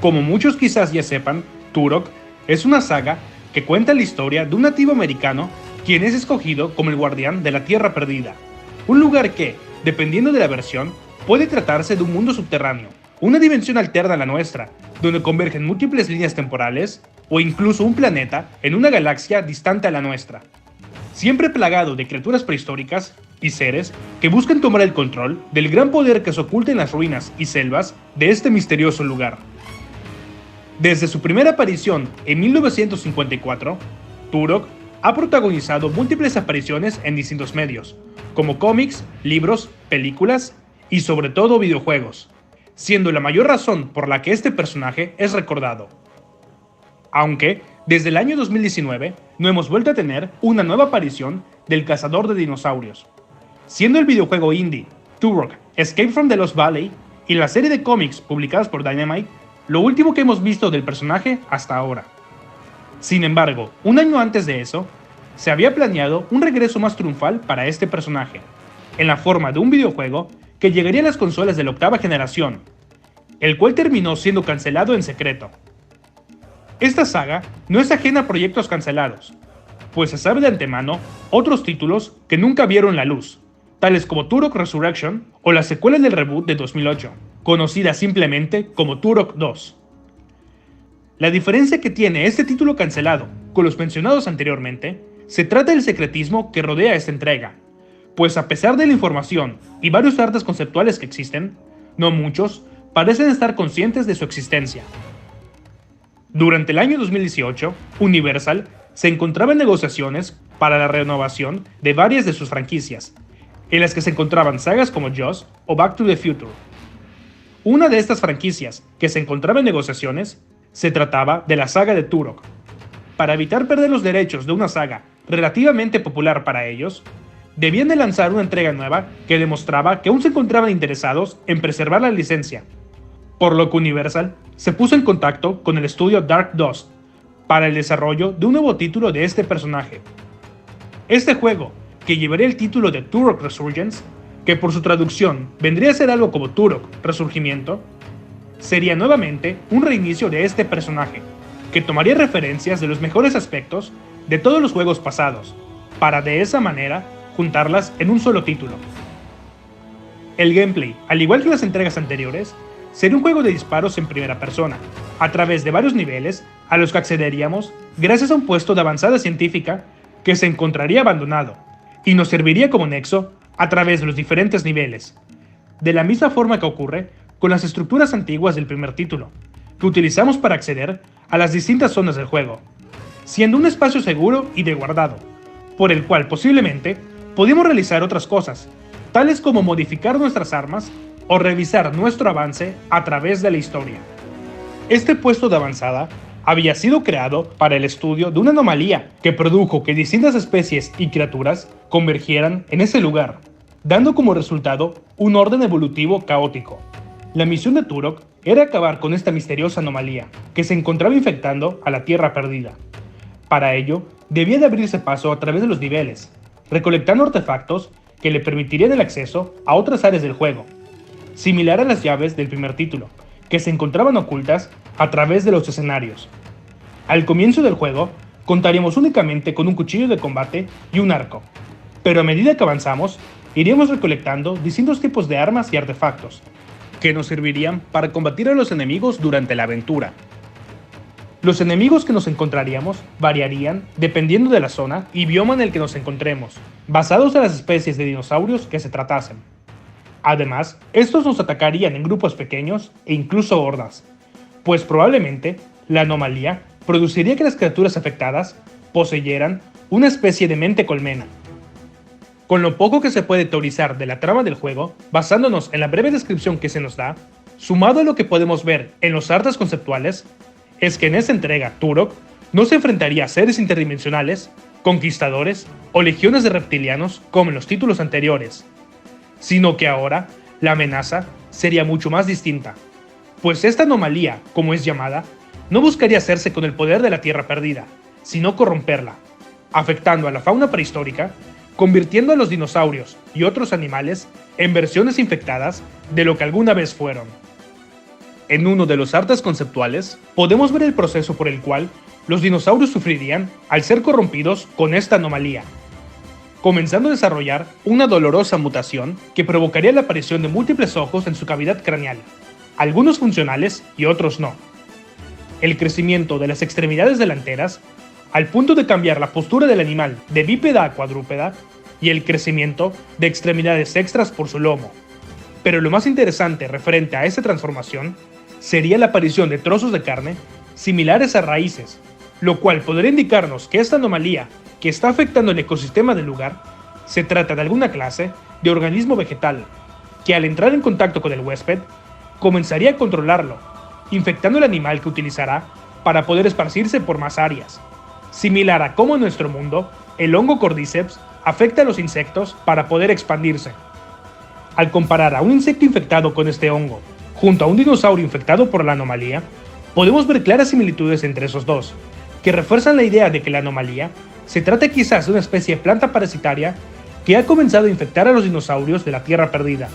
Como muchos quizás ya sepan, Turok es una saga que cuenta la historia de un nativo americano quien es escogido como el guardián de la Tierra Perdida, un lugar que, dependiendo de la versión, puede tratarse de un mundo subterráneo, una dimensión alterna a la nuestra, donde convergen múltiples líneas temporales, o incluso un planeta en una galaxia distante a la nuestra, siempre plagado de criaturas prehistóricas y seres que buscan tomar el control del gran poder que se oculta en las ruinas y selvas de este misterioso lugar. Desde su primera aparición en 1954, Turok ha protagonizado múltiples apariciones en distintos medios, como cómics, libros, películas y sobre todo videojuegos, siendo la mayor razón por la que este personaje es recordado. Aunque, desde el año 2019, no hemos vuelto a tener una nueva aparición del cazador de dinosaurios, siendo el videojuego indie Turok: Escape from the Lost Valley y la serie de cómics publicadas por Dynamite lo último que hemos visto del personaje hasta ahora. Sin embargo, un año antes de eso, se había planeado un regreso más triunfal para este personaje, en la forma de un videojuego que llegaría a las consolas de la octava generación, el cual terminó siendo cancelado en secreto. Esta saga no es ajena a proyectos cancelados, pues se sabe de antemano otros títulos que nunca vieron la luz, tales como Turok Resurrection o la secuela del reboot de 2008, conocida simplemente como Turok 2. La diferencia que tiene este título cancelado con los mencionados anteriormente se trata del secretismo que rodea esta entrega, pues a pesar de la información y varios artes conceptuales que existen, no muchos parecen estar conscientes de su existencia. Durante el año 2018, Universal se encontraba en negociaciones para la renovación de varias de sus franquicias, en las que se encontraban sagas como Jaws o Back to the Future. Una de estas franquicias que se encontraba en negociaciones se trataba de la saga de Turok. Para evitar perder los derechos de una saga relativamente popular para ellos, debían de lanzar una entrega nueva que demostraba que aún se encontraban interesados en preservar la licencia, por lo que Universal se puso en contacto con el estudio Dark Dust para el desarrollo de un nuevo título de este personaje. Este juego, que llevaría el título de Turok Resurgence, que por su traducción vendría a ser algo como Turok Resurgimiento, sería nuevamente un reinicio de este personaje, que tomaría referencias de los mejores aspectos de todos los juegos pasados, para de esa manera juntarlas en un solo título. El gameplay, al igual que las entregas anteriores, sería un juego de disparos en primera persona, a través de varios niveles a los que accederíamos gracias a un puesto de avanzada científica que se encontraría abandonado, y nos serviría como nexo a través de los diferentes niveles, de la misma forma que ocurre con las estructuras antiguas del primer título, que utilizamos para acceder a las distintas zonas del juego, siendo un espacio seguro y de guardado, por el cual posiblemente podemos realizar otras cosas, tales como modificar nuestras armas o revisar nuestro avance a través de la historia. Este puesto de avanzada había sido creado para el estudio de una anomalía que produjo que distintas especies y criaturas convergieran en ese lugar, dando como resultado un orden evolutivo caótico. La misión de Turok era acabar con esta misteriosa anomalía que se encontraba infectando a la Tierra Perdida. Para ello, debía de abrirse paso a través de los niveles, recolectando artefactos que le permitirían el acceso a otras áreas del juego, similar a las llaves del primer título, que se encontraban ocultas a través de los escenarios. Al comienzo del juego, contaríamos únicamente con un cuchillo de combate y un arco, pero a medida que avanzamos, iríamos recolectando distintos tipos de armas y artefactos, que nos servirían para combatir a los enemigos durante la aventura. Los enemigos que nos encontraríamos variarían dependiendo de la zona y bioma en el que nos encontremos, basados en las especies de dinosaurios que se tratasen. Además, estos nos atacarían en grupos pequeños e incluso hordas, pues probablemente la anomalía produciría que las criaturas afectadas poseyeran una especie de mente colmena. Con lo poco que se puede teorizar de la trama del juego, basándonos en la breve descripción que se nos da, sumado a lo que podemos ver en los artes conceptuales, es que en esta entrega Turok no se enfrentaría a seres interdimensionales, conquistadores o legiones de reptilianos como en los títulos anteriores, sino que ahora la amenaza sería mucho más distinta, pues esta anomalía, como es llamada, no buscaría hacerse con el poder de la Tierra Perdida, sino corromperla, afectando a la fauna prehistórica, convirtiendo a los dinosaurios y otros animales en versiones infectadas de lo que alguna vez fueron. En uno de los artes conceptuales, podemos ver el proceso por el cual los dinosaurios sufrirían al ser corrompidos con esta anomalía, comenzando a desarrollar una dolorosa mutación que provocaría la aparición de múltiples ojos en su cavidad craneal, algunos funcionales y otros no. El crecimiento de las extremidades delanteras, al punto de cambiar la postura del animal de bípeda a cuadrúpeda, y el crecimiento de extremidades extras por su lomo. Pero lo más interesante referente a esta transformación sería la aparición de trozos de carne similares a raíces, lo cual podría indicarnos que esta anomalía que está afectando el ecosistema del lugar se trata de alguna clase de organismo vegetal que al entrar en contacto con el huésped comenzaría a controlarlo, infectando el animal que utilizará para poder esparcirse por más áreas, similar a cómo en nuestro mundo el hongo Cordyceps afecta a los insectos para poder expandirse. Al comparar a un insecto infectado con este hongo junto a un dinosaurio infectado por la anomalía, podemos ver claras similitudes entre esos dos, que refuerzan la idea de que la anomalía se trata quizás de una especie de planta parasitaria que ha comenzado a infectar a los dinosaurios de la Tierra Perdida,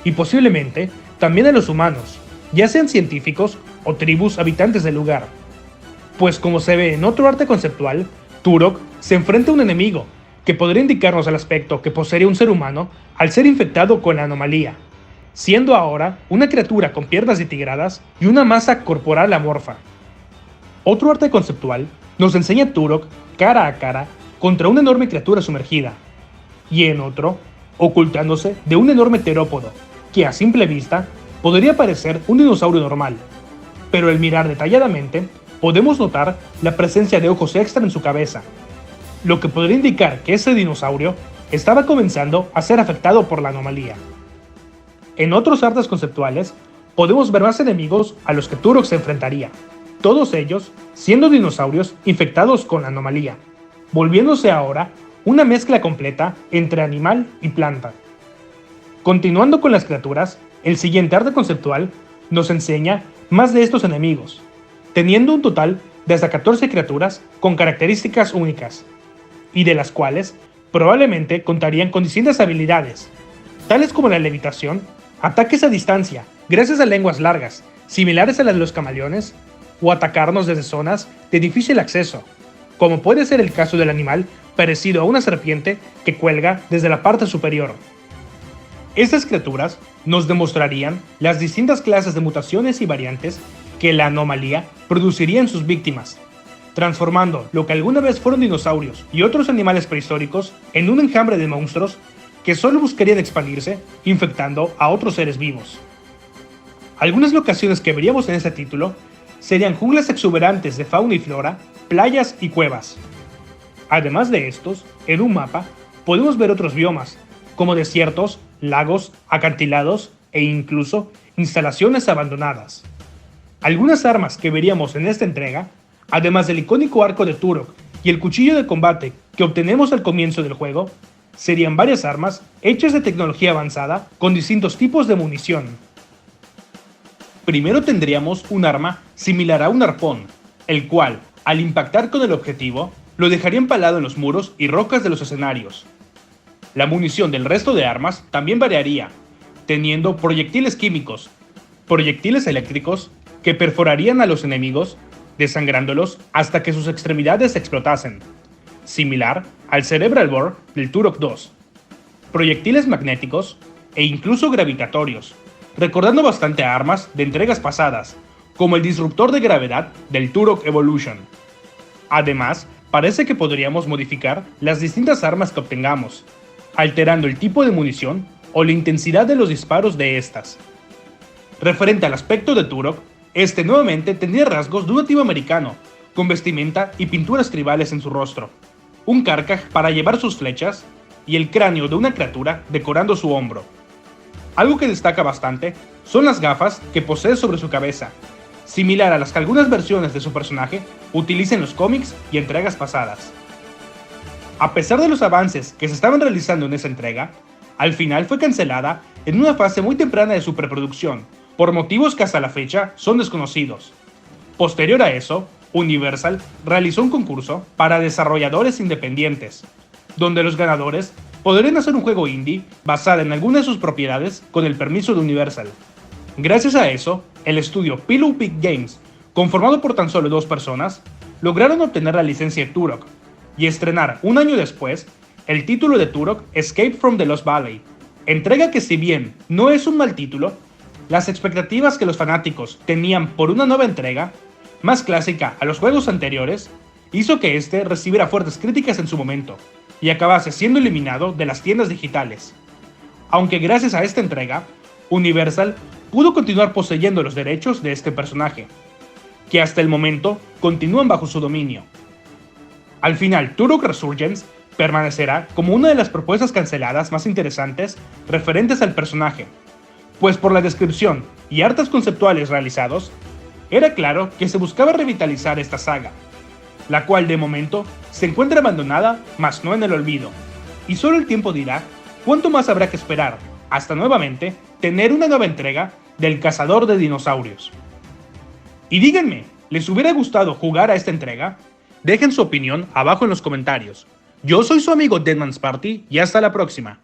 y posiblemente también a los humanos, ya sean científicos o tribus habitantes del lugar. Pues como se ve en otro arte conceptual, Turok se enfrenta a un enemigo que podría indicarnos el aspecto que poseería un ser humano al ser infectado con la anomalía, siendo ahora una criatura con piernas ditigradas y una masa corporal amorfa. Otro arte conceptual nos enseña a Turok cara a cara contra una enorme criatura sumergida, y en otro, ocultándose de un enorme terópodo, que a simple vista podría parecer un dinosaurio normal, pero al mirar detalladamente podemos notar la presencia de ojos extra en su cabeza, lo que podría indicar que ese dinosaurio estaba comenzando a ser afectado por la anomalía. En otros artes conceptuales, podemos ver más enemigos a los que Turok se enfrentaría, todos ellos siendo dinosaurios infectados con la anomalía, volviéndose ahora una mezcla completa entre animal y planta. Continuando con las criaturas, el siguiente arte conceptual nos enseña más de estos enemigos, teniendo un total de hasta 14 criaturas con características únicas, y de las cuales probablemente contarían con distintas habilidades, tales como la levitación, ataques a distancia gracias a lenguas largas, similares a las de los camaleones, o atacarnos desde zonas de difícil acceso, como puede ser el caso del animal parecido a una serpiente que cuelga desde la parte superior. Estas criaturas nos demostrarían las distintas clases de mutaciones y variantes que la anomalía produciría en sus víctimas, transformando lo que alguna vez fueron dinosaurios y otros animales prehistóricos en un enjambre de monstruos que solo buscarían expandirse, infectando a otros seres vivos. Algunas locaciones que veríamos en este título serían junglas exuberantes de fauna y flora, playas y cuevas. Además de estos, en un mapa podemos ver otros biomas, como desiertos, lagos, acantilados e incluso instalaciones abandonadas. Algunas armas que veríamos en esta entrega, además del icónico arco de Turok y el cuchillo de combate que obtenemos al comienzo del juego, serían varias armas hechas de tecnología avanzada con distintos tipos de munición. Primero tendríamos un arma similar a un arpón, el cual, al impactar con el objetivo, lo dejaría empalado en los muros y rocas de los escenarios. La munición del resto de armas también variaría, teniendo proyectiles químicos, proyectiles eléctricos que perforarían a los enemigos, desangrándolos hasta que sus extremidades explotasen, similar al Cerebral Bore del Turok 2, proyectiles magnéticos e incluso gravitatorios, recordando bastante a armas de entregas pasadas, como el disruptor de gravedad del Turok Evolution. Además, parece que podríamos modificar las distintas armas que obtengamos, alterando el tipo de munición o la intensidad de los disparos de estas. Referente al aspecto de Turok, este nuevamente tendría rasgos de un nativo americano, con vestimenta y pinturas tribales en su rostro, un carcaj para llevar sus flechas y el cráneo de una criatura decorando su hombro. Algo que destaca bastante son las gafas que posee sobre su cabeza, similar a las que algunas versiones de su personaje utilizan en los cómics y entregas pasadas. A pesar de los avances que se estaban realizando en esa entrega, al final fue cancelada en una fase muy temprana de su preproducción, por motivos que hasta la fecha son desconocidos. Posterior a eso, Universal realizó un concurso para desarrolladores independientes, donde los ganadores podrían hacer un juego indie basado en alguna de sus propiedades con el permiso de Universal. Gracias a eso, el estudio Pillow Pig Games, conformado por tan solo 2 personas, lograron obtener la licencia de Turok y estrenar un año después el título de Turok Escape from the Lost Valley, entrega que si bien no es un mal título, las expectativas que los fanáticos tenían por una nueva entrega, más clásica a los juegos anteriores, hizo que este recibiera fuertes críticas en su momento y acabase siendo eliminado de las tiendas digitales. Aunque gracias a esta entrega, Universal pudo continuar poseyendo los derechos de este personaje, que hasta el momento continúan bajo su dominio. Al final, Turok Resurgence permanecerá como una de las propuestas canceladas más interesantes referentes al personaje, pues por la descripción y artes conceptuales realizados, era claro que se buscaba revitalizar esta saga, la cual de momento se encuentra abandonada, mas no en el olvido, y solo el tiempo dirá cuánto más habrá que esperar hasta nuevamente tener una nueva entrega del Cazador de Dinosaurios. Y díganme, ¿les hubiera gustado jugar a esta entrega? Dejen su opinión abajo en los comentarios. Yo soy su amigo Deadman's Party y hasta la próxima.